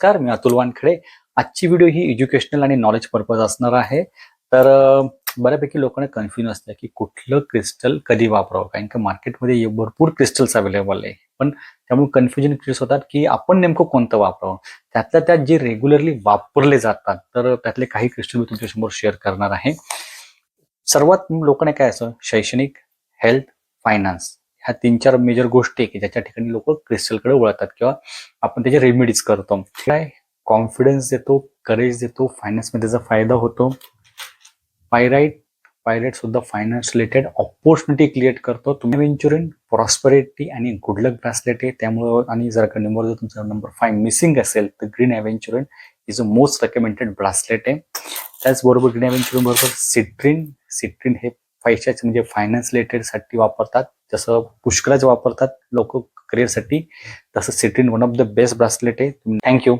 नमस्कार, मी अतुल वानखेडे. आजची व्हिडिओ ही एज्युकेशनल आणि नॉलेज पर्पज असणार आहे. तर बऱ्यापैकी लोकांना कन्फ्युजन असतं की कुठलं क्रिस्टल कधी वापरावं, कारण की मार्केटमध्ये भरपूर क्रिस्टल्स अवेलेबल आहे. पण त्यामुळे कन्फ्युजन क्रिएट होतात की आपण नेमकं कोणतं वापरावं. त्यातल्या त्यात जे रेग्युलरली वापरले जातात, तर त्यातले काही क्रिस्टल मी तुमच्यासमोर शेअर करणार आहे. सर्वात लोकांना काय असं शैक्षणिक, हेल्थ, फायनान्स ह्या 3-4 मेजर गोष्टी की ज्याच्या ठिकाणी लोक क्रिस्टलकडे वळतात किंवा आपण त्याचे रेमेडीज करतो. काय कॉन्फिडन्स देतो, करेज देतो, फायनान्समध्ये त्याचा फायदा होतो. पायराइट सुद्धा फायनान्स रिलेटेड ऑपॉर्च्युनिटी क्रिएट करतो. तुम्ही वेंचुरिन प्रॉस्पेरिटी आणि गुड लक ब्रासलेट आहे, त्यामुळं आणि जर का नंबर जर तुमचा नंबर 5 मिसिंग असेल तर green aventurine is a most recommended bracelet आहे. त्याचबरोबर ग्रीन ॲव्हेंचुरिन बरोबर सिट्रिन हे पैशाचे म्हणजे फायनान्स रिलेटेडसाठी वापरतात. जसं पुष्कराज वापरतात लोक करिअरसाठी, तसं citrine one of the best bracelet आहे. थँक्यू.